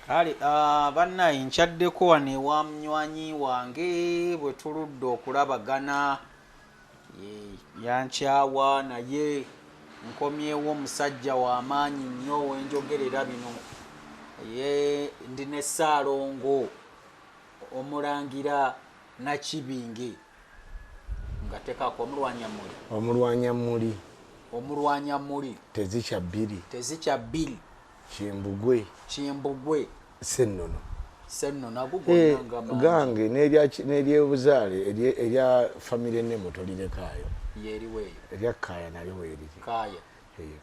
Kale banna nchaddeko wane wa mnywanyi wange bwe tuludde okulabagana yankyawa naye nkomyewo omusajja w'amaanyi nnyo wenjogerera bino ye ndi ne Ssaalongo omulangira Nakibinge nga tekako omulwanya muli tezikya bbiri Kimbugwe Sennono gange n'eryebuzaale erya famire ennemo tolirekayo yeriweeyo erya Kaaya nalyo weeriri Kaaya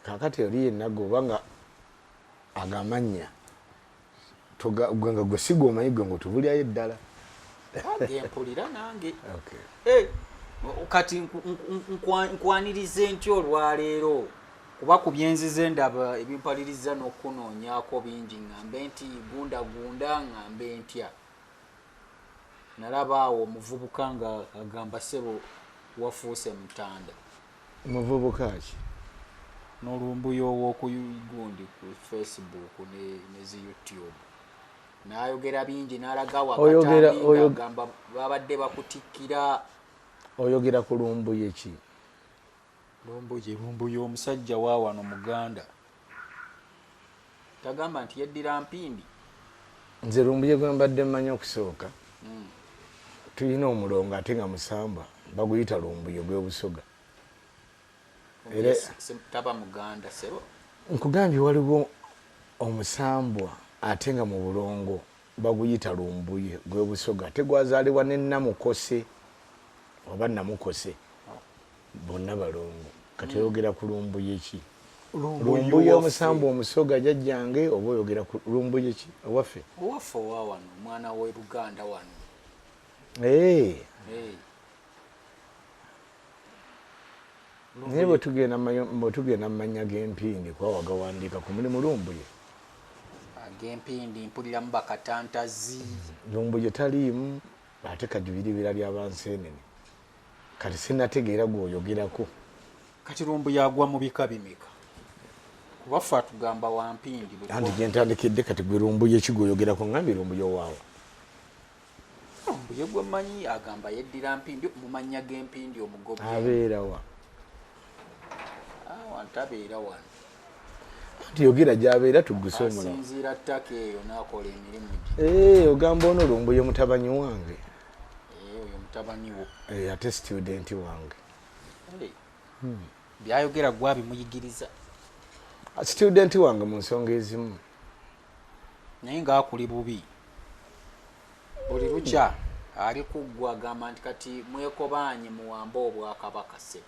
kaakati oli yenna gobanga agamanya gwenga gwe si gwomanyi gwe ngo tubulyayo eddala gempulira nange kati nkwanirize ntya olwaleero kuba ku byenzize ndaba ebimpaliriza n'okunoonyaako bingi ŋŋambe nti gundagunda ŋŋambe ntya nalaba awo omuvubuka nga agamba ssebo wafuuse mutanda muvubuka ki n'olumbuyo ow'okugundi ku Facebook ne zi YouTube n'ayogera bingi n'alaga wakatambi ng'agamba babadde bakutikkira. Oyogera ku lumbuye ki? Lumbuye omusajja wa wano Muganda tagamba nti yeddira Mpindi. Nze lumbuye gwe mbadde mmanyi okusooka tulina omulongo ate nga musamba baguyita lumbuye gw'Obusoga. Era taba Muganda sebo nkugambye waliwo omusambwa ate nga mu bulongo baguyita lumbuye gw'Obusoga tegwazaalibwa ne Namukose oba Namukose bonna balongo kati oyogera ku lumbuye ki? Lumbuye omusambwa omusoga jjajjange oba oyogera ku lumbuye ki owaffe owa wano mwana we Luganda wano naye bwe tugenda mu mannya g'Empindi kwawagawandiika ku mulimu lumbuye ag'Empindi mpuliramu bakatantazi lumbuye taliimu ate kajubiribira ly'abanseenene kati sinnategeera gw'oyogerako. Kati lumbuye agwa mu bika bimeka kuba ffe atugamba wa Mpindi anti gye ntandikidde kati gwe lumbuye ki gw'oyogerako ŋŋambye lumbuye waawa lumbuye gwe mmanyi agamba yeddira Mpindi mu mannya g'Empindi omugobe abeera wa tabeera wano anti yogera gy'abeera tugguse omulala asinziira ttaka eyo n'akola emirimu gye ogamba ono lumbuye mutabanyi wange oyo mutabani wo ate studenti wange byayogera gwa bimuyigiriza studenti wange mu nsonga ezimu naye ng'akuli bubi buli lukya ali kuggwa agamba nti kati mwekobaanye muwambe obwakabaka se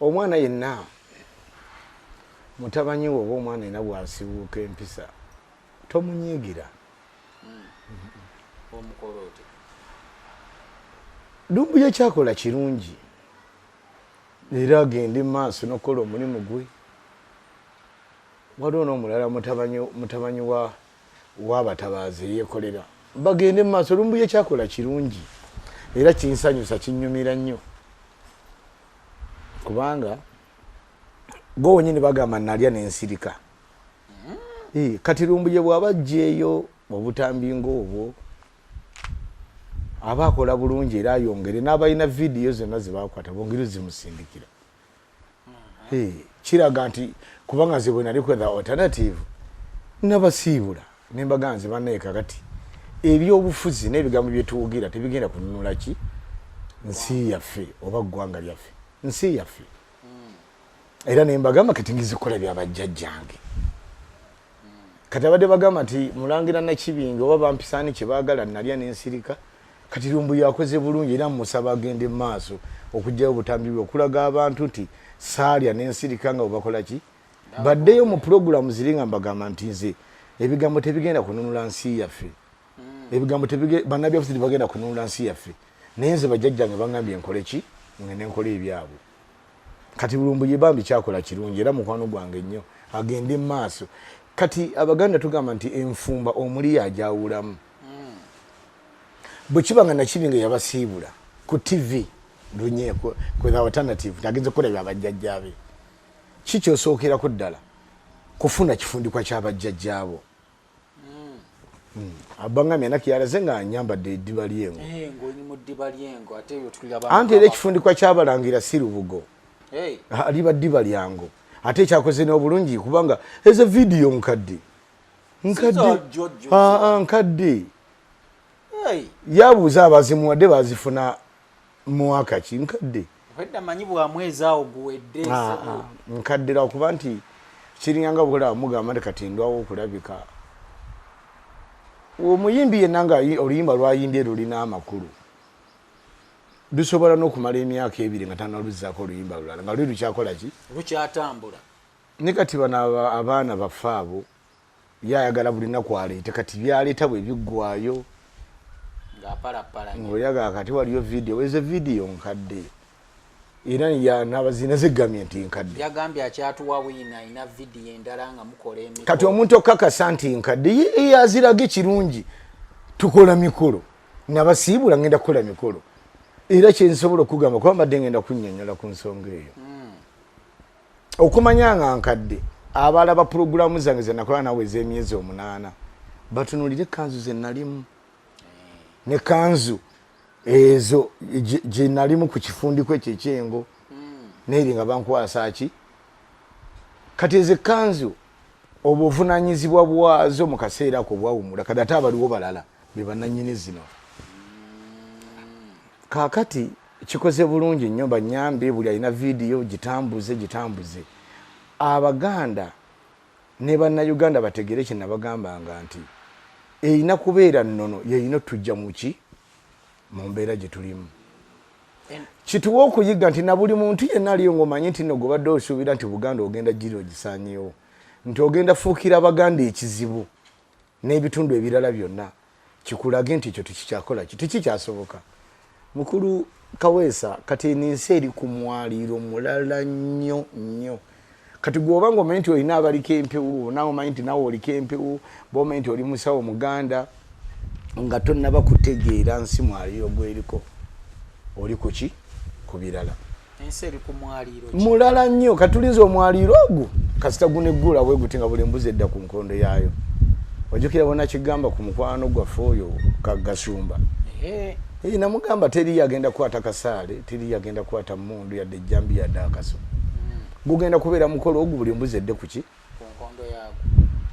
omwana yenna mutabanyi wo oba omwana yenna bw'asibuuka empisa tomunyiigira omukolote lumbuye kyakola kirungi era agende maaso n'okukola omulimu gwe waliwo n'omulala mutabanyi w'abatabaazi eyeekolera bagende mu maaso lumbuye kyakola kirungi era kinsanyusa kinnyumira nnyo kubanga gwe wenyini bagamba nalya n'ensirika kati lumbuye bw'aba ajjeeyo obutambi ng'obwo aba akola bulungi era ayongere n'abalina vidiyo zonna zebakwata bongere zimusindikira kiraga nti kubanga ze bwe nali kwetha alternative nabasiibula nembaga nze bannaye kakati ebyobufuzi n'ebigambo bye tuwugira tebigenda kununula ki nsi yaffe oba ggwanga lyaffe nsi yaffe era nembagamba kati ngizikola byabajjajjange kati abadde bagamba nti mulangira Nakibinge oba bampisaani kye baagala nalya n'ensirika kati lumbuye akoze bulungi era musaba agende mu maaso okugyayo obutambi bwe okulaga abantu nti saalya n'ensirika nga bwebakola ki baddeyo mu pulogulamu ziri nga mbagamba nti nze ebigambo tebigenda kununula nsi yaffe ebigambo bannabyabufuzi tebagenda kununula nsi yaffe naye nze bajjajjange bangambye nkole ki ngende nkole ebyabwe kati lumbuye bambi kyakola kirungi era mukwano gwange nnyo agende mu maaso kati Abaganda tugamba nti enfumba omuli yajawulamu bwe kiba nga Nakibinge yabasiibula ku TV lunyeeko kweza alternative nagenze kukola byabajjajjaabe kikyosookera ku ddala kufuna kifundikwa kyabajjajjaabo Abangamye nakyalaze nga nyambadde eddiba lyengo. Ng'oli mu ddiba lyengo ate yo tulaba. Anti era ekifundikwa kyabalangira si Lubugo. Aliba ddiba lyango. Ate ekyakoze n'obulungi kubanga eza vidiyo nkadde. Nkadde. Yabuuza abazimuwadde bazifuna mwaka ki nkadde. Wedda manyi bwa mwezi awo guwedde. Nkaddera kuba nti kiringanga bukola mugamba nti kati ndwawo okulabika. Omuyimbi yenna nga oluyimba lwayimbye lulina amakulu. Dusobola n'okumala emyaka 2 nga tanaluzzaako oluyimba lulala nga luli lukyakola ki? Lukyatambula. Ne kati bano abaana baffe abo yayagala buli nnaku aleete kati byaleeta bwe biggwayo. Ng'oyaga kati waliyo vidiyo weze vidiyo nkadde. Era n'abazina zegamye nti nkadde. Yagambye akyatuwa wiina ina vidiyo endala nga mukola emikolo. Kati omuntu okakasa nti nkadde yaziraga ekirungi tukola mikolo. Nabasiibula ngenda kukola mikolo. Era kyensobola okugamba kuba mbadde ngenda kunnyonnyola ku nsonga eyo. Okumanya nga nkadde abalaba pulogulaamu zange ze nakola nawe ez'emyezi 8 batunulire kanzu ze nalimu. Ne kanzu ezo je nalimu ku kifundiko ekyengo neri nga bankwasa ki kati eze kanzu obuvunanyizibwa bwazo mu kaseera ko bwawumula kati ate abaliwo balala be bananyini zino kakati kikoze bulungi nnyo banyambe buli alina vidiyo gitambuze Abaganda ne bannayuganda bategere kye nabagambanga nti eyina kubeera nnono yeyina tujja muki mu mbeera gye tulimu. Kituwa okuyiga nti na buli muntu yenna aliyo ng'omanyi nti nno gobadde osuubira nti Buganda ogenda giri ogisaanyeewo nti ogenda fuukira Abaganda ekizibu n'ebitundu ebirala byonna kikulage nti ekyo tukikyakola tikikyasoboka. Mukulu Kaweesa kati ensi eri ku mwaliiro mulala nnyo. Kati gwoba ng'omanyi nti olina abaliko empewo nawe omanyi nti nawe oliko empewo b'omanyi nti oli musawo Muganda nga tonnaba kutegeera nsi mwaliiro gweriko oli ku ki ku birala. Ensi eri ku mwaliiro mulala nnyo katuliza omwaliiro ogwo kasita guneggula bwe guti nga buli mbuzi edda ku nkondo yaayo. Ojjukira bona kigamba ku mukwano gwaffe oyo Gasumba. Namugamba teri yagenda kukwata kasaale teri yagenda kukwata mmundu yadde ejjambi yadde akaso. Gugenda kubeera mukolo ogwo buli mbuzi edde ku ki ku nkondo yaago.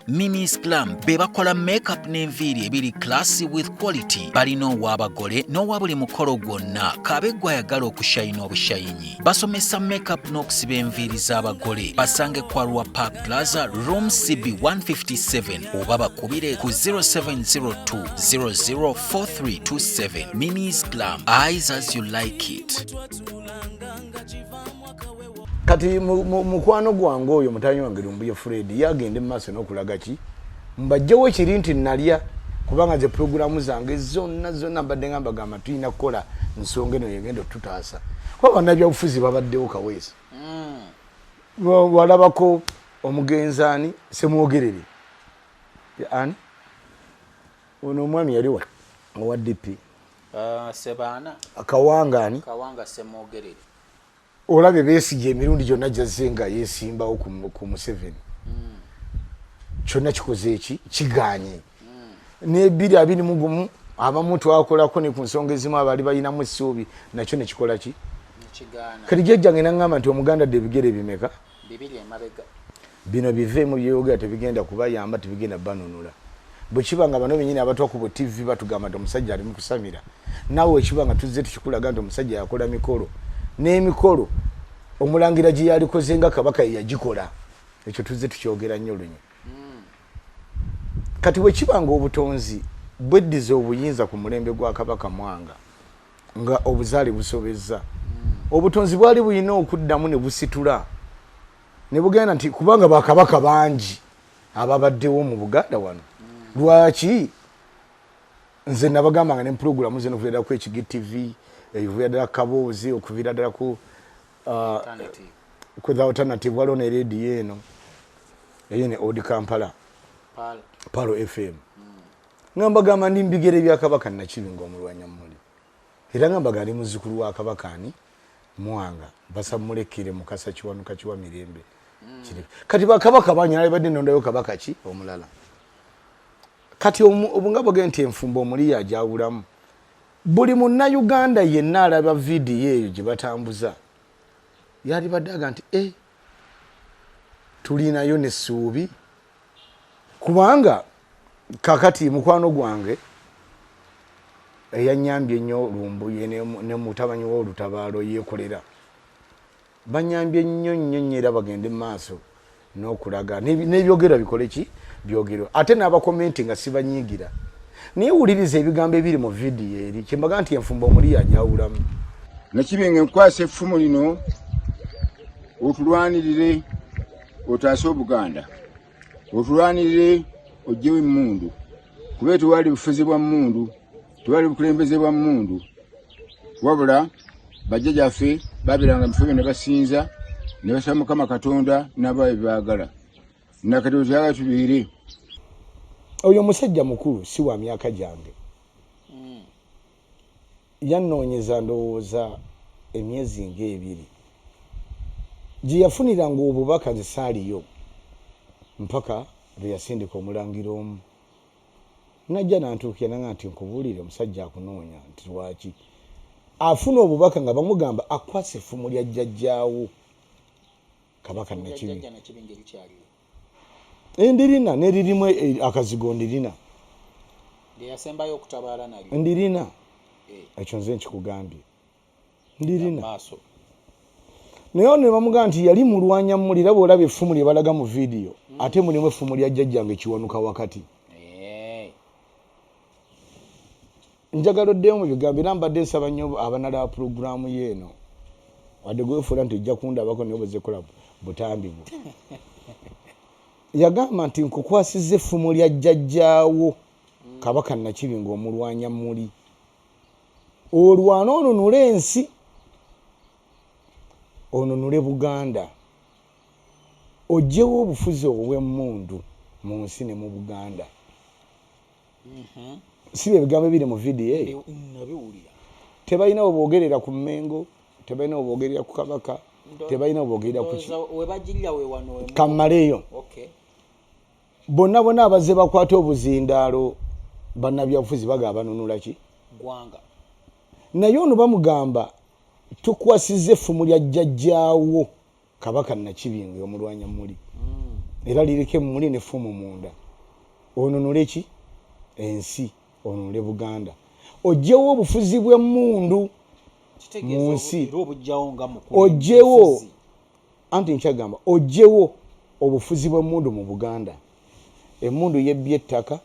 Mimi's Glam bebakola makeup n'enviiri ebiri classy with quality. Balina ow'abagole n'owa buli mukolo gwonna kabeggwa ayagala okushayina obushayinyi. Basomesa makeup n'okusiba enviiri z'abagole. Basange kwa Rua Park Plaza room CB 157 oba bakubire ku 0702 004327. Mimi's Glam, eyes as you like it. Kati mukwano gwange oyo mutanyi wange Lumbuye Fred yagende maaso n'okulaga ki mbajjewo ekiri nti nalya kubanga ze programu zange zonna mbadde ngamba gamba tulina kukola nsonga eno yegenda otutaasa kuba bannabyabufuzi babaddewo Kaweesa. Walabako omugenzaani Semwogerere ani ono omwami yali owa DP Sebaana Kawanga Semwogerere. Olabe Besigye emirundi gyonna gyazzenga yeesimbawo ku Museveni. Kyonna kikoze eki kiganye. N'ebbiri 21 abamu twakolako ne ku nsonga ezimu abali balinamu essuubi nakyo ne kikola ki? Kati jjajjange n'aŋŋamba nti Omuganda dde ebigere bimeka? 2 emabega. Bino biveemu byeyogera tebigenda kubayamba tebigenda banunula. Bwe kiba nga bano bennyini abatwa ku TV batugamba nti omusajja ali mu kusamira. Naawe ekiba nga tuzze tukikulaga nti omusajja yakola mikolo. N'emikolo omulangira gye yalikoze nga Kabaka yagikola. Ekyo tuzze tukyogera nnyo lunya. Kati bwe kibanga obutonzi bweddiza obuyinza ku mulembe gwa Kabaka Mwanga nga obuzaale busobezza. Obutonzi bwali bulina okuddamu ne busitula. Ne bugenda nti kubanga bakabaka bangi ababaddewo mu Buganda wano. Lwaki? Nze nabagamba nga ne programu zino okuviira ku HG TV, okuviira ddala Kaboozi, okuviira ddala ku The Alternative waliwo ne radio eno. Eyo ne Odi Kampala. Palo FM. Ngambagamba ndi mbigere bya Kabaka Nakibingo omulwanyammuli. Era ngambagamba ali muzzukulu wa Kabaka ani Mwanga basamulekere Mukasa Kiwanuka Kiwa Mirembe. Kati ba Kabaka banyala badde nondayo Kabaka ki omulala. kati obungabo gente enfumbo omuli yajawulamu buli munnayuganda yenna alaba vidiyo eyo gye batambuza yali baddaga nti tulinayo n'essuubi kubanga kakati mukwano gwange eyanyambye nnyo Lumbuye ne mutabanyi w'olutabaalo yeekolera banyambye nnyo era bagende mu maaso n'okulaga n'ebyogera bikole ki byogero ate n'abakomenti nga sibanyiigira naye wuliriza ebigambo ebiri mu vidiyo eri kyembaga nti enfumbo omuli yajawulamu Nakibinge nkwasa effumu lino otulwanirire otaase Obuganda otulwanirire ojjewo emmundu kuba tewali bufuzi bwa mmundu tewali bukulembeze bwa mmundu wabula bajjajjaffe babiranga mu bifo ne basinza ne basaba Mukama Katonda n'abawe baagala nakati otyaga tubiire oyo musajja mukulu si wa myaka gyange yannoonyeza ndowooza emyezi ng'ebiri gye yafuniranga obubaka nze saaliyo mpaka lwe yasindika omulangira omu najja nantuukira nanga nti nkubuulire omusajja akunoonya nti lwaki afuna obubaka nga bamugamba akwasa effumu lya jjajjaawo Kabaka Nakibinge ndirina neririmu akazigo ndirina yasembayo okutabaala nali ndirina ekyo nze nkikugambye ndirina naye ne bamugamba nti yali mulwanya mmulira bw'olaba effumu lye balaga mu vidiyo ate mulimu effumu lya jjajjange kiwanuka wakati njagala oddeyo mu bigambo era mbadde nsaba nnyo abanala pulogulaamu yeeno wadde gwefuula nti ojja kundabako naye obazekola butambi bwo yagamba nti nkukwasiza effumu lya jjajjaawo Kabaka Nakibinge omulwanya mmuli olwana onunule ensi onunule Buganda ojjewo obufuzi obw'emmundu mu nsi ne mu Buganda sibe ebigambo ebiri mu vidiyo eyo tebalina obwogerera ku Mmengo tebalina obwogerera ku Kabaka tebalina obwogerera ku kammaleeyo bonna abazze bakwata obuzindaalo bannabyabufuzi bagamba banunula ki gwanga naye ono bamugamba tukwasiza effumu lya jjajjaawo Kabaka Nakibinge omulwanya mmuli era liriko emmuli n'effumu munda onunule ki ensi onunule Buganda ojjewo obufuzi bw'emmundu mu nsi ojjewo anti nkyagamba ojjewo obufuzi bw'emmundu mu Buganda emmundu yebbye ettaka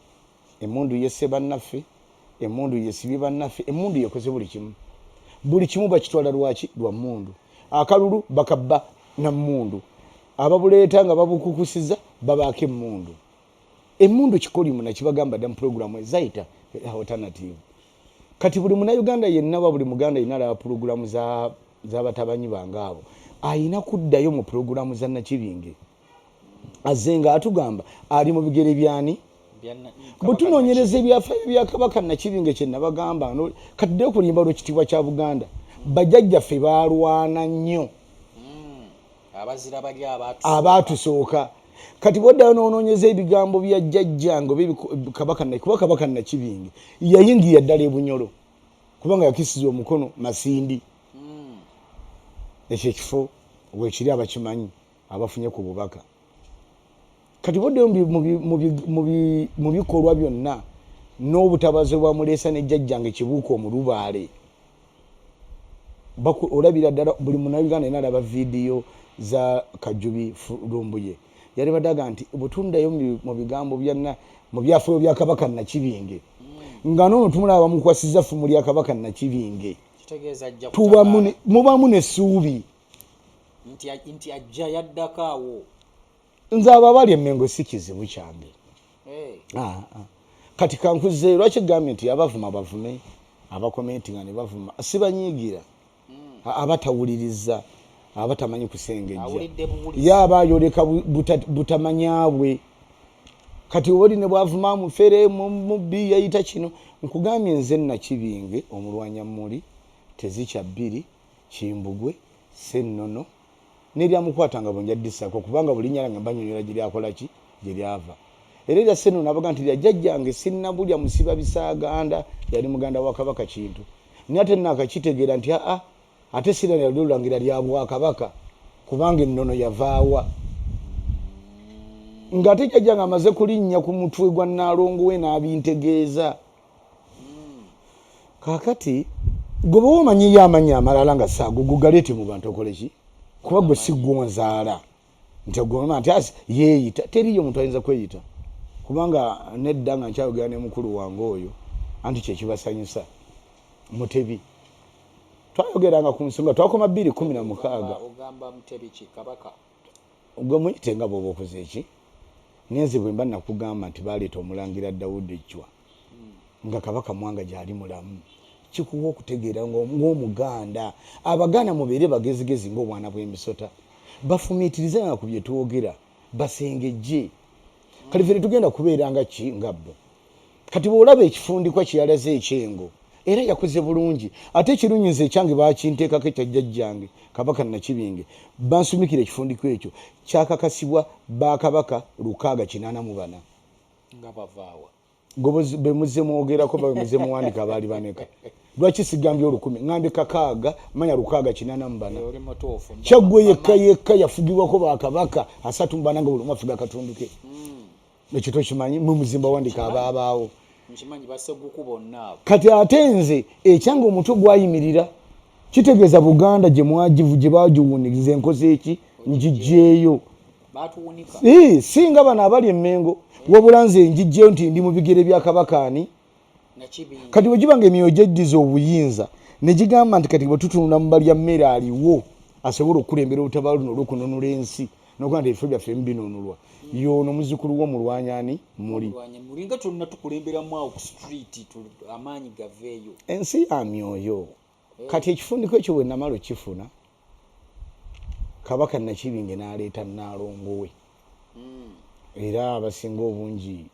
emmundu yesse bannaffe emmundu yesibye bannaffe emmundu yekoze buli kimu bakitwala lwaki lwa mmundu akalulu bakabba na mmundu ababuleeta nga babukukusiza babaako emmundu emmundu kikolimu nakibagamba dda mu pulogulaamu ezayita alternative kati buli munnayuganda yenna buli muganda yenna alaba pulogulaamu z'abatabanyi bange abo ayina kuddayo mu pulogulaamu za Nakibinge azze nga atugamba ali mu bigere byani butunoonyereza ebyafaayo bya Kabaka Nakibinge kye nabagamba kati ddeyo kulimba lw'ekitiibwa kya Buganda bajjajjaffe baalwana nnyo abazira bali abaatusooka kati bwoddayo noonoonyeza ebigambo bya jjajjange Kabaka Nakibinge yayingira ddala e Bunyolo kubanga yakisiza omukono Masindi ekyo ekifo weekiri abakimanyi abafunye ku bubaka kati bwoddayo mu bikolwa byonna n'obutabazi bwamuleesa ne jjajjange Kibuuka Omulubaale olabira ddala buli munnayuganda yenna alaba vidiyo za Kajubi Lumbuye yali badaga nti butundayo mu bigambo byonna mu byafaayo bya Kabaka Nakibinge nga noono tumulaba bamukwasiza effumu lya Kabaka Nakibinge mubamu n'essuubi nti ajja yaddakaawo nze abo abali Emmengo si kizibu kyange kati kankuze lwaki gavumenti abavuma bavume abakomenti nga ne bavuma sibanyiigira abatawuliriza abatamanyi kusengejja yaba ayoleka butamanyabwe kati oli ne bwavuma mufere mubbi yayita kino nkugambye nze Nakibinge omulwanya mmuli tezikya bbiri Kimbugwe Ssennono neryamukwata nga bwe njaddisako kubanga buli nnyala nga mbanyonyola gye lyakola ki gye lyava era seno nabaga nti jajjange sinnabulya musiba bisaaganda yali muganda wa kabaka kintu ni ate nakakitegeera nti ate sira yalulangira lya bwakabaka kubanga ennono yavaawa ng'ate jajjange amaze kulinnya ku mutwe gwa Nnaalongo we n'abintegeeza kakati gwe bwe omanyiyo amanya amalala nga saago gugaleete mu bantu okole ki kuba gwe si gwonzaala nti ogwoma nti yeeyita teriyo omuntu ayinza kweyita kubanga nedda nga nkyayogera ne mukulu wange oyo anti kyekibasanyusa Mutebi twayogeranga ku nsonga twakoma 216 ogamba Mutebi ki kabaka gwe muyite nga bw'oba okoze eki nyenze bwe mba nakugamba nti baleeta omulangira Dawudi Echwa nga kabaka Mwanga gyali mulamu kikuwa okutegeera ng'omuganda abaganda mubeere bagezigezi ng'obwana bw'emisota bafumiitirize nga ku bye twogera basengejje kati ffe tugenda kubeeranga ki nga bo kati bw'olaba ekifundikwa kyeyalaze ekyengo era yakoze bulungi ate ekirunyiza ekyange bakinteekako ekya jjajjange kabaka Nakibinge bansumikira ekifundikwa ekyo kyakakasibwa bakabaka 684 nga bavaawa be muze mwogerako babe muze muwandika abaali baneka lwaki sigambye 10 ngambe kakaaga manya 684 kyaggwe yekka yafugibwako bakabaka 3 nga buli omu afuga akatundu ke ekyo tokimanyi mumuzimba wandika abaabaawo nkimanyi baseguku bonna kati ate nze ekyanga omutwe gwayimirira kitegeeza Buganda gye bagiwuniza enkozi eki njijjeeyo batuwunika singa bano abali Emmengo wabula nze njijjeeyo nti ndi mu bigere bya kabakaani Nakibinge kati bwe gibanga emyoyo gyeddiza obuyinza ne gigamba nti kati bwe tutunula mu balya mmere aliwo asobola okukulembera olutabaalo luno olw'okununula ensi n'okuba nti ebifo byaffe binunulwa y'ono muzzukulu w'omulwanyaani muli mulinga tulina tukulemberamu awo ku street amaanyi gaveeyo ensi ya myoyo kati ekifundiko ekyo bwe namala okifuna kabaka Nakibinge n'aleeta Nnaalongo we era abasinga obungi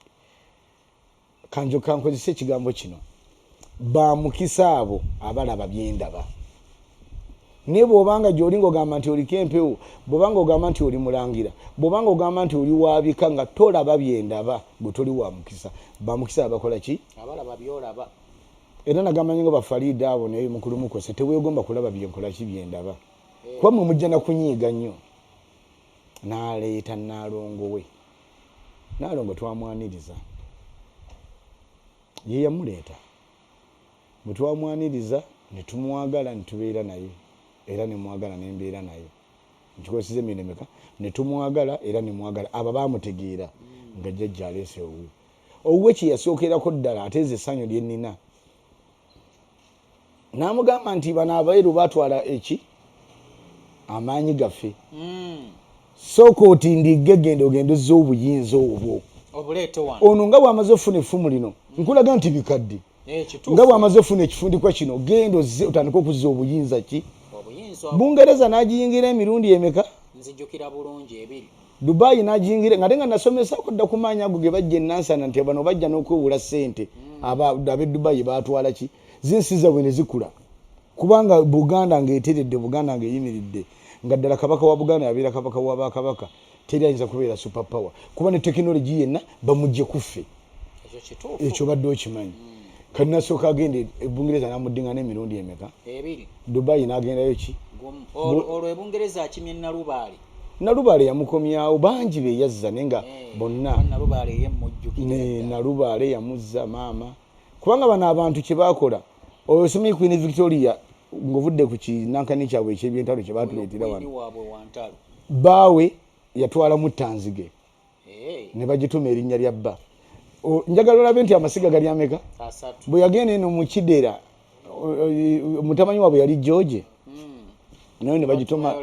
kanjo kankozesa ekigambo kino bamukisa abo abalaba byendaba ne bw'obanga gy'oli ng'ogamba nti oliko empewo bw'obanga ogamba nti oli mulangira bw'obanga ogamba nti oli waabika nga tolaba byendaba gwe toli wa mukisa bamukisa abakola ki abalaba byolaba era nagamba nyo nga bafaliida abo naye mukulu mukose teweegomba kulaba byenkola ki byendaba kuba mwe mujja na kunyiiga nnyo n'aleeta Nnaalongo we Nnaalongo twamwaniriza ye yamuleeta bwe twamwaniriza ne tumwagala ne tubeera naye era ne mwagala ne mbeera naye nkikozesa emyezi emeka ne tumwagala era ne mwagala abo baamutegeera nga jjajja aleese owuwe kye yasookerako ddala ateeze essanyu lye nnina n'amugamba nti bano abayiru baatwala eki amaanyi gaffe sooka otindigge genda ogenda ozza obuyinza obwo obuleete wano ono nga bw'amaze ofuna effumu lino nkulaga nti bikadde nga bw'amaze ofuna ekifundikwa kino genda ozze otandika okuzza obuyinza ki Bungereza n'agiyingira emirundi emeka nzijjukira bulungi 2 Dubai n'agiyingira nga tenga nasomesa kodda ku maanyi ago ge bajja enansana nti bano bajja n'okwewula ssente ab'e Dubai baatwala ki zinsiza bwe ne zikula kubanga Buganda ng'eteredde Buganda ng'eyimiridde nga ddala kabaka wa Buganda yabeera kabaka wa bakabaka teri ayinza kubeera super power kuba ne tekinologi yenna bamugye kuffe ekyo badde okimanyi kati nasooka agende Bungereza n'amuddinga n'emirundi emeka 2 Dubai n'agendayo ki olwo Bungereza akimye Nalubaale yamukomyawo bangi be yazza nenga bonna Nalubaale yemmujjukira Nalubaale yamuzza maama kubanga bano abantu kye baakola oyo somi Queen Victoria ng'ovudde ku kinankani kyabwe ekyebyentalo kye baatuleetera wano baawe yatwala mu Tanzige ne bagituma erinnya lya bba njagala olabe nti amasiga gali ameka bwe yagenda eno mu Kidera mutamanyi waabwe yali George nayo ne bagituma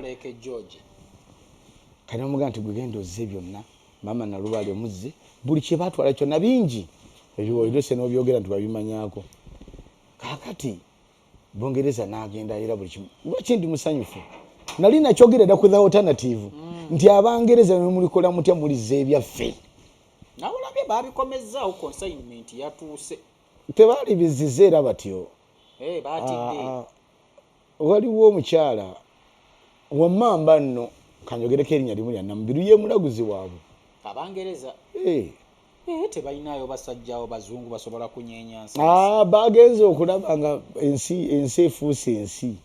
kati amugamba nti gwe genda ozze byonna maama Nalubaale muzze buli kye baatwala kyonna bingi ebiwoyirose n'obyogera nti babimanyaako kaakati Bungereza n'agenda era buli kimu lwaki ndi musanyufu nali nakyogera dda ku the alternative nti Abangereza ne mulikola mutya mulizza ebyaffe nawulabye baabikomezzaawo consignment yatuuse tebaali bizizza era batyo baatidde waliwo omukyala wammamba nno kanjogereko erinnya limu lya Namubiru ye mulaguzi waabwe Abangereza tebalinayo basajjawo bazungu basobola kunyeenya nsi. Bagenze okulaba nga ensi efuuse ensi.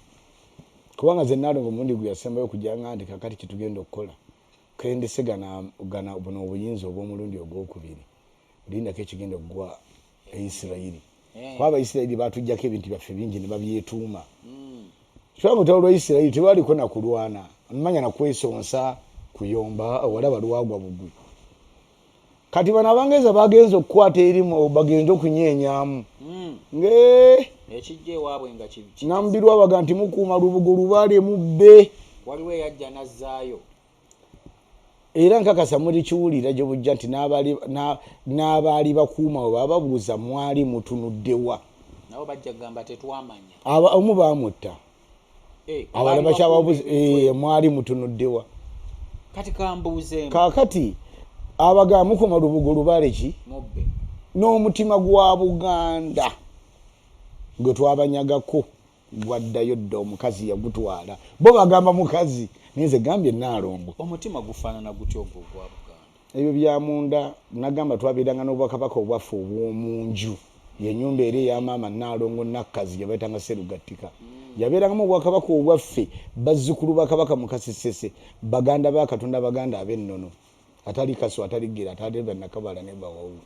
Kubanga ze Nalongo mundi gwe yasembayo kujja nga ndi kakati kitugenda okukola. Kendese gana buno obuyinza obw'omulundi ogwokubiri. Lindako ekigenda okuggwa Isirayiri. Kwaba Isirayiri batujjako ebintu byaffe bingi ne babyetuuma. Kyanga olwa Isirayiri tebaliko na kulwana. Mmanya na kwesonsa kuyomba walaba lwagwa bugwi. Kati bana abangeza bagenze okukwata erimu bagenze okunyeenyaamu. Ekijje waabwe nga kibi. Nambirwa abaga nti mukuuma lubugo lubaale mubbe. Waliwo yajja nazzaayo. Era nkakasa muri kiwulira gye bujja nti n'abaali bakuuma we bababuuza mwali mutunuddewa. Nabo bajja gamba tetwamanya. Omu baamutta. Abalala bakyababuuza mwali mutunuddewa. Kati kambuuzeemu. Kaakati abaga mukuuma lubugo lubaale ki? Mubbe. N'omutima gwa Buganda gwe twabanyagako gwaddayo dda omukazi yagutwala. Bo bagamba mukazi nize gambye Nalongo. Omutima gufaanana gutyo ogwo gwa Buganda. Ebyo bya munda nagamba twabiranga n'obwakabaka obwaffe obw'omunju. Ye nyumba eri eya maama Nalongo Nakkazi yabaitanga Serugattika. Yabeerangamu obwakabaka obwaffe bazzukulu bakabaka Mukasesese Baganda ba Katonda Baganda ab'ennono. Atali Kaso atali Gira atali Bannakabala ne Bawawu.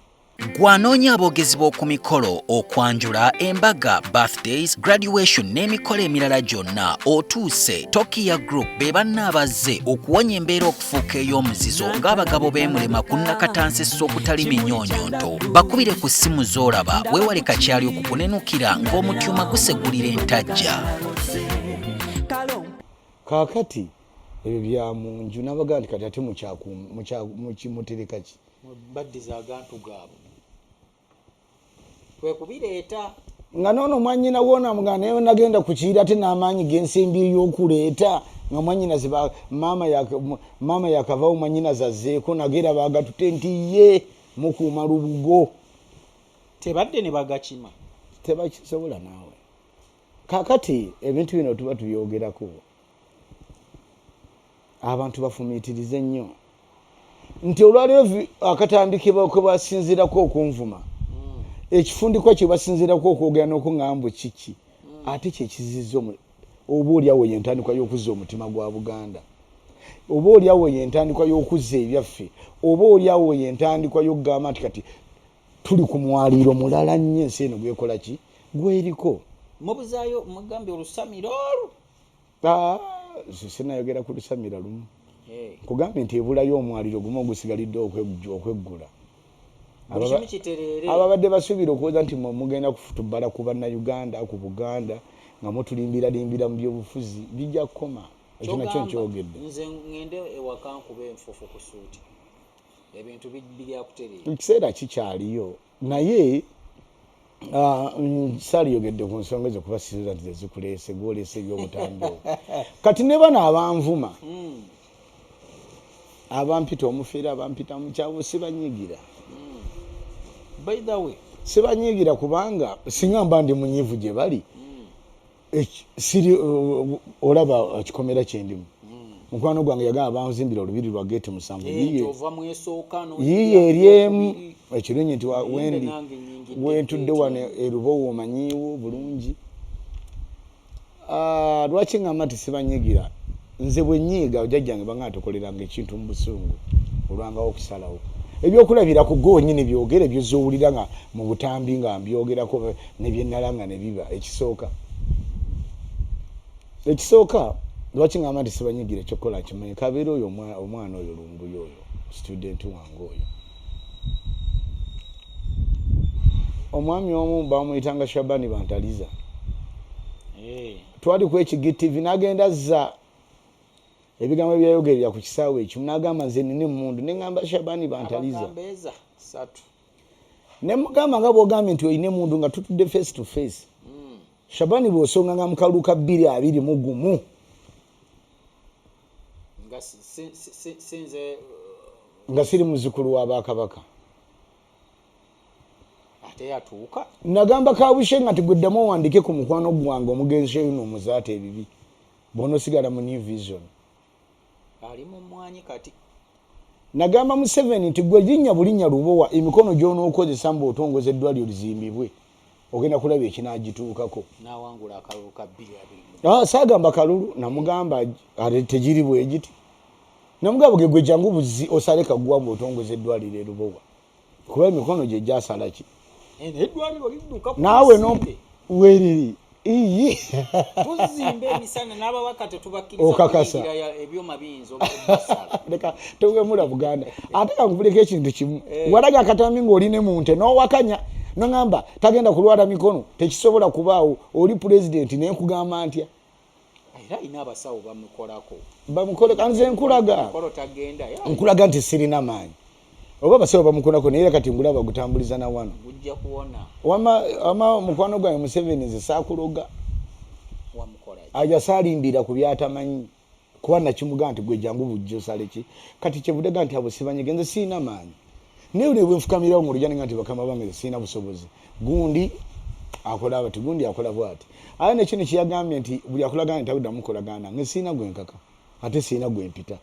Gwanoonya aboogezi b'oku mikolo okwanjula embaga birthdays graduation n'emikolo emirala gyonna otuuse Tokia Group be bannabazze okuwonya embeera okufuuka ey'omuzizo ng'abagabo b'emulema ku nnakatansi okutali minyonyonto. Bakubire ku ssimu z'olaba weewale kakyali okukunenukira ng'omutyuma gusegulira entajja. Kaakati ebyo bya munju n'abaga nti kati ate mutereka ki? Baddiza agantu gaabo. Kwekubireeta. Nga noono mwanyina wona mga naye nagenda kukiira ate n'amaanyi g'ensimbi ey'okuleeta nga mwanyina ziba maama yakavaawo mwanyina zazzeeko nagera bagatute nti ye mukuuma lubugo. Tebadde ne bagakima. Tebakisobola naawe. Kaakati ebintu bino tuba tubyogerako. Abantu bafumiitirize nnyo. Nti olwaleero akatandikibwa kwe basinziirako okunvuma. Ekifundikwa kye basinziirako okwogera n'okuŋŋamba kiki. Ate kye kizizza oba oliawo y'entandikwa y'okuzza omutima gwa Buganda. Oba oliawo y'entandikwa y'okuzza ebyaffe. Oba oliawo y'entandikwa y'okugamba nti kati tuli ku mwaliiro mulala nnyo ensi eno gwekola ki? Gweriko. Mubuzaayo mugambye olusamiro olwo. Sinayogera ku lusamira lumu. Kugambye nti ebulayo omwaliro gumu ogusigalidde okweggula. Ababadde basuubira okuweza nti mugenda kufutubbala ku Bannayuganda ku Buganda nga mutulimbira mu byobufuzi bijja kukoma. Ekyo nakyo nkyogedde. Nze ngende ewaka nkube enfufu ku suuti. Ebintu byakutereera. Ekiseera kikyaliyo naye saliyogedde ku nsonga ezo kuba sizo nti zikuleese gwolese ebyobutambi. Kati ne bano abanvuma abampita omufeera abampita mukyawo sibanyigira. By the way, sibanyigira kubanga singa mba ndi munyivu gye bali siri olaba kikomera kyendimu. Mukwano gwange yagamba banzimbira olubiri lwa gate musanvu yiye eryemu ekirunyi nti wendi wentudde wano erubowo omanyiwo bulungi. Lwaki ngamba nti sibanyigira nze bwe nyiiga jjajjange banga tukoleranga ekintu mu busungu olwangawo okusalawo ebyokulabira ku gonyine byogere byozowulira nga mu butambi nga mbyogerako ne byennalanga ne biba. Ekisooka lwaki ngamba nti sibanyigira ekyokukola kimanyi kabeera oyo omwana oyo lumbuyo oyo student wange oyo omwami omu bamuyitanga Shabani Bantaliza. Twali ku HGTV n'agenda zza ebigambo byayogerera ku kisaawe ekyo n'agamba nze nine mundu n'engamba Shabani Bantaliza ne mugamba nga bw'ogambye nti oyine mundu nga tutudde face to face. Shabani bw'osonga nga mukaluka 221 nga siri muzukulu wa Bakabaka. Yatuuka nagamba kabushe nga tiguddamu owandike ku mukwano gwange omugenzi yuno omuzaate ebibi bono sigala mu New Vision ali mu mwanyi kati nagamba Museveni nti gwe linnya bulinnya lubowa emikono gy'onookozesa mbu otongoza eddwaliro lizimbibwe ogenda kulaba ekinagituukako nawangula akalulu ka 2 saagamba kalulu namugamba tegiri bwe giti namugamba gwe jangu buzi osale kaggwa bwe otongoza eddwaliro erubowa kuba emikono gye gyasala ki eddwaliro lidduka naawe no weriri iyi tuzimbe emisana n'abawaka tetubakkiriza okakasa ebyuma biyinza obasala leka tewemula Buganda ate kankubuleko ekintu kimu walaga akatambi ng'oline mu nte n'owakanya nongamba tagenda kulwala mikono tekisobola kubaawo oli pulezidenti naye nkugamba ntya era ina abasawo bamukoleka nze nkulaga nti sirina maanyi oba abasawo bamukolako naye kati ngulaba gutambuliza na wano gujja kuwona wama mukwano gwange Museveni nze saakuloga aja saalimbira ku byatamanyi kuba nakimugaa nti gwe jangu bujja osale ki kati kyebudega nti abo sibanyege nze sirina maanyi naye ne bwenfukamirawo mu lujja nti bakama bange sirina busobozi gundi akola bati gundi akola bwati ate nekino kiyagambye nti buli akolagana nti awudda mukolagana nge sirina gwenkaka ate sirina gwempita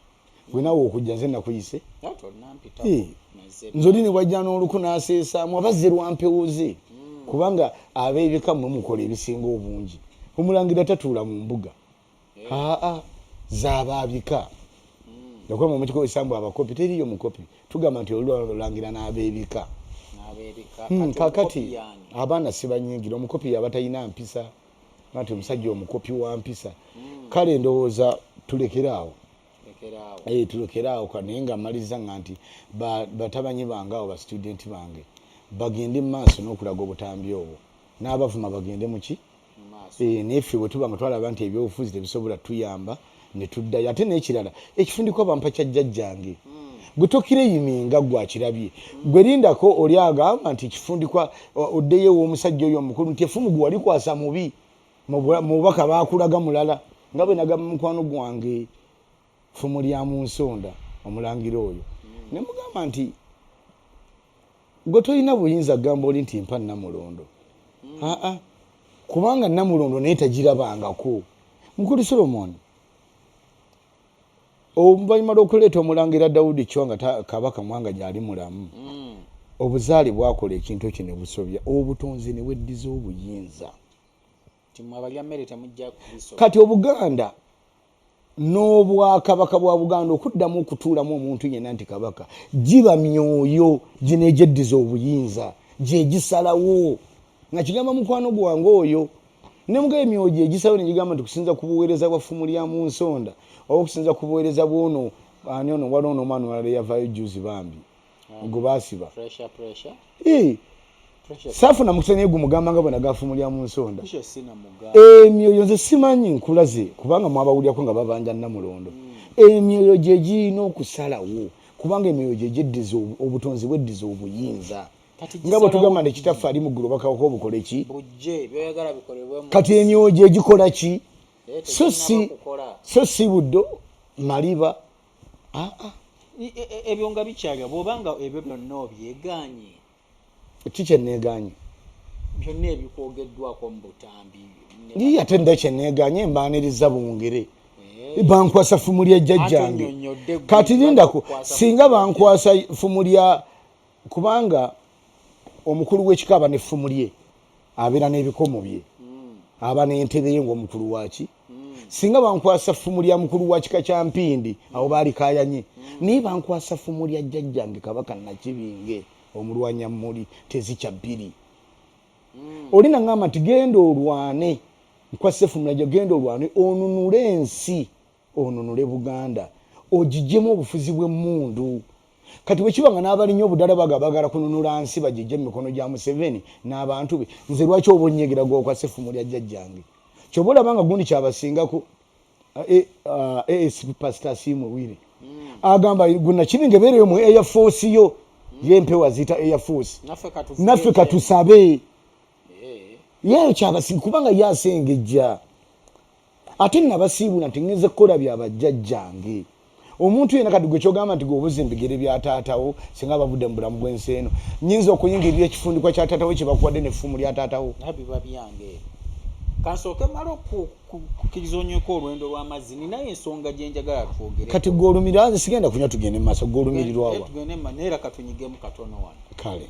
gwenawe okujja nze nakuyise nzoli ne wajja n'oluku n'aseesaamu abazze lwampewuze kubanga abeebika mmwe mukola ebisinga obungi omulangira tatuula mu mbuga zaabaabika yakwama mukikozesa mbu abakopi teriyo mukopi tugamba nti olulangira n'abeebika kakati abaana sibanyingira omukopi yaba talina mpisa nti omusajja omukopi wa mpisa kale ndowooza tulekeraawo tulekeraawo naye nga mmaliza nga nti batabanyi bange awo basitudenti bange bagende mu maaso n'okulaga obutambi obwo n'abavuma bagende muki naye ffe bwe tuba nga twalaba nti ebyobufuzi tebisobola tuyamba ne tuddayo ate n'ekirala ekifundikwa bampa kya jjajjange gwe tokireyiminga gwakirabye gwe lindako oli agamba nti kifundikwa oddeyo ew'omusajja oyo omukulu nti efumu gwe wali kwasa mubi mu bubaka baakulaga mulala nga bwe nagamba mukwano gwange fumu lya mu nsonda omulangira oyo ne mugamba nti gwe tolina buyinza gamba oli nti mpa Namulondo kubanga Namulondo naye tagirabangako mukulu Solomon oluvannyuma lw'okuleeta omulangira Dawudi Chwa kabaka mwanga gyali mulamu obuzaale bwakola ekintu ekyo ne busobya obutonzi ne weddiza obuyinza kati Obuganda n'obwakabaka bwa Buganda okuddamu okutuulamu omuntu yenna nti kabaka giba myoyo gino egyeddiza obuyinza gye gisalawo nga kigamba mukwano gwange oyo ne mugaye emyoyo gye gisalawo ne gigamba nti kusinza ku buweereza bwa ffumu lya mu nsonda oba okusinza ku buweereza bwono ani ono wali ono omwana walala yavaayo juzi bambi gwe baasiba saafuna mukisa naye gumugamba nga bwe nagafumulya mu nsonda emyoyo nze simanyi nkulaze kubanga mwabawulyako nga babanja Namulondo emyoyo gye girina okusalawo kubanga emyoyo gye gyeddiza obutonzi bweddiza obuyinza nga bwe tugamba nti kitaffe ali muggulu bakawako obukole ki kati emyoyo gye gikola ki so si buddo maliba ebyo nga bikyalya bw'obanga ebyo byonna obyeganye kikyenneeganye byonna ebikwogeddwako mu butambi ate nda kyenneeganye mbaaniriza bwongere bankwasa ffumu lya jjajjange kati lindako singa bankwasa ffumu lya kubanga omukulu w'ekika aba n'effumu lye abeera n'ebikomo bye aba n'entebe ye ng'omukulu waki singa bankwasa ffumu lya mukulu wa kika kya Mpindi awo baali kaayanye naye bankwasa ffumu lya jjajjange Kabaka Nakibinge omulwanya mmuli tezikya bbiri oli nangamba nti genda olwane nkwasa ffumu lya genda olwane onunule ensi onunule Buganda ogijjemu obufuzi bw'emmundu kati bwe kiba nga n'abalinnya obudala bagala kununula nsi bagijje mu mikono gya Museveni n'abantu be nze lwaki oba onnyegira gw'okwasa effumu lya jjajjange kyoba olaba nga gundi kyabasingako ASP Pastor Simwire agamba Nakibinge beereyo mu Air Force yo yempewa zita Air Force naffe katusabe yeyo kyabasinga kubanga yasengejja ate nabasiibula nti ngeze kukola byabajjajjange omuntu yena kati gwe kyogamba nti gwobuzi mbigere bya taatawo singa bavudde mu bulamu bw'ensi eno nyinza okuyingirira ekifundikwa kya taatawo kye bakuwadde n'effumu lya taatawo biba byange kansooke mala okukkiriza onyweko olwendo lw'amazzi ninayo ensonga gye njagala twogere kati gwe olumirirwa nze sigenda kunywa tugende mu maaso gwe olumirirwawa tugende neera katunyigemu katono wano kale